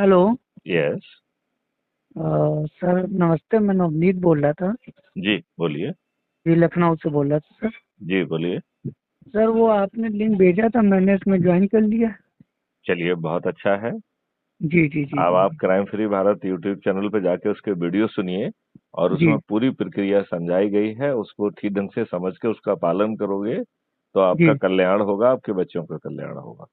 Hello. Yes. Sir नमस्ते, मैं नवनीत बोल रहा था। जी बोलिए। जी, लखनऊ से बोल रहा था सर। जी बोलिए। सर वो आपने लिंक भेजा था, मैंने इसमें ज्वाइन कर लिया। चलिए बहुत अच्छा है। जी जी जी अब जी। आप crime free Bharat YouTube channel पे जाके उसके वीडियो सुनिए और जी। उसमें पूरी प्रक्रिया समझाई गई है। उसको ठीक ढंग से समझ के उसका पालन करोगे तो आपका जी। कल्याण होगा, आपके बच्चों का कल्याण होगा।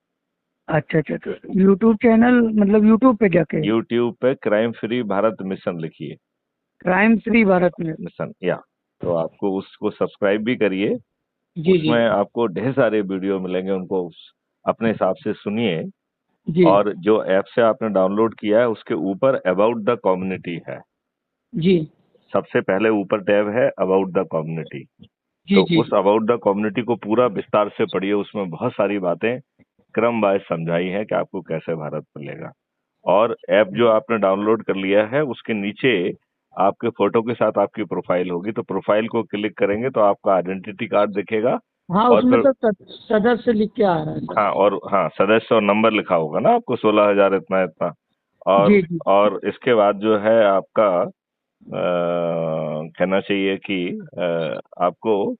अच्छा अच्छा, तो यूट्यूब चैनल मतलब यूट्यूब पे जाके यूट्यूब पे क्राइम फ्री भारत मिशन लिखिए। क्राइम फ्री भारत में। मिशन या तो आपको उसको सब्सक्राइब भी करिए। जी जी उसमें आपको ढेर सारे वीडियो मिलेंगे, उनको अपने हिसाब से सुनिए। जी और जो ऐप से आपने डाउनलोड किया है उसके ऊपर अबाउट द कम्युनिटी है। जी सबसे पहले ऊपर टैब है अबाउट द कम्युनिटी। जी तो जी। उस अबाउट द कम्युनिटी को पूरा विस्तार से पढ़िए। उसमें बहुत सारी बातें क्रम वाइज समझाई हैं कि आपको कैसे भारत मिलेगा। और ऐप जो आपने डाउनलोड कर लिया है उसके नीचे आपके फोटो के साथ आपकी प्रोफाइल होगी, तो प्रोफाइल को क्लिक करेंगे तो आपका आइडेंटिटी कार्ड दिखेगा। हाँ, और उसमें फिर तो सदस्य लिख के आ रहा है सर। हाँ, और हाँ, सदस्य और नंबर लिखा होगा ना आपको, 16,000 इतना इतना। और जी जी। और इसके बाद जो है आपका कहना चाहिए कि आपको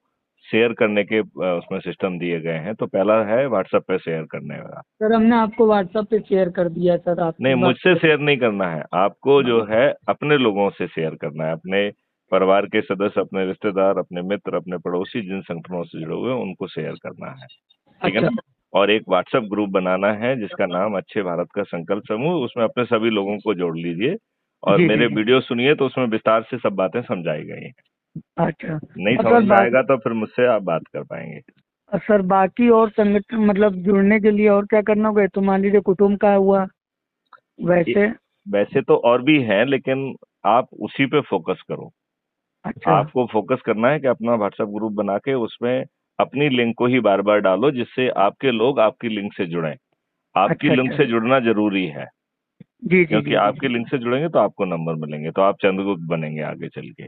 शेयर करने के उसमें सिस्टम दिए गए हैं। तो पहला है व्हाट्सएप पे शेयर करने का। सर हमने आपको व्हाट्सएप पे शेयर कर दिया सर, आप नहीं, किस बात मुझसे कर शेयर नहीं करना है आपको, जो है अपने लोगों से शेयर करना है। अपने परिवार के सदस्य, अपने रिश्तेदार, अपने मित्र, अपने पड़ोसी, जिन संगठनों से जुड़े हुए हैं उनको शेयर करना है। ठीक है अच्छा ना। और एक व्हाट्सएप ग्रुप बनाना है जिसका नाम अच्छे भारत का संकल्प समूह। उसमें अपने सभी लोगों को जोड़ लीजिए और जी जी मेरे जी। वीडियो सुनिए, तो उसमें विस्तार से सब बातें समझाई गई हैं। अच्छा। नहीं और समझ सर में आएगा तो फिर मुझसे आप बात कर पाएंगे। सर बाकी और संगठन मतलब जुड़ने के लिए और क्या करना होगा? तो मान लीजिए कुटुंब का हुआ ये- वैसे। वैसे तो और भी हैं, लेकिन आप उसी पे फोकस करो। अच्छा आपको फोकस करना है कि अपना व्हाट्सएप ग्रुप बना के उसमें अपनी लिंक को ही बार बार डालो, जिससे आपके लोग आपकी लिंक से जुड़ें। आपकी अच्छा लिंक अच्छा। से जुड़ना जरूरी है, जी जी क्योंकि जी जी। आपकी लिंक से जुड़ेंगे तो आपको नंबर मिलेंगे, तो आप चंद्रगुप्त बनेंगे आगे चल के।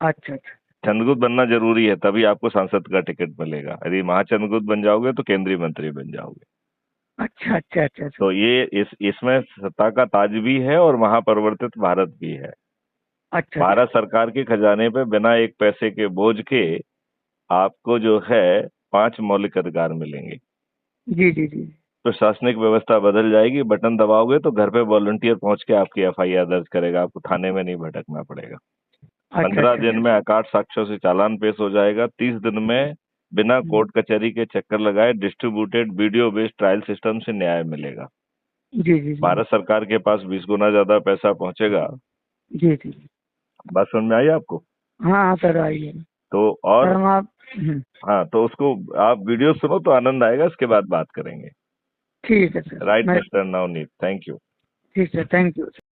अच्छा अच्छा। चंद्रगुप्त बनना जरूरी है, तभी आपको सांसद का टिकट मिलेगा। यदि महाचंद्रगुप्त बन जाओगे तो केंद्रीय मंत्री बन जाओगे। अच्छा अच्छा अच्छा अच्छा। तो ये इसमें सत्ता का ताज भी है और महापरिवर्तित भारत भी है। अच्छा अच्छा। भारत सरकार के खजाने पे बिना एक पैसे के बोझ के आपको जो है 5 मौलिक अधिकार मिलेंगे। जी जी जी। प्रशासनिक व्यवस्था बदल जाएगी, बटन दबाओगे तो घर पे वॉलंटियर पहुंच के आपकी एफआईआर दर्ज करेगा, आपको थाने में नहीं भटकना पड़ेगा। अच्छा 15 अच्छा दिन अच्छा। में अकाट साक्ष्यों से चालान पेश हो जाएगा। 30 दिन में बिना हम्म, कोर्ट कचहरी के चक्कर लगाए distributed video based trial system से न्याय मिलेगा। जी जी जी भारत सरकार के पास 20 गुना ज्यादा पैसा पहुंचेगा। जी जी। बात समझ में आई आपको? हाँ हाँ सर, आइए। तो सर और हम आप हाँ, तो उसको आप वीडियो सुनो तो आनंद आएगा, इसके बाद बात करेंगे। ठीक है सर राइट मैं। Mister Navneet, thank you. ठीक है, थैंक यू।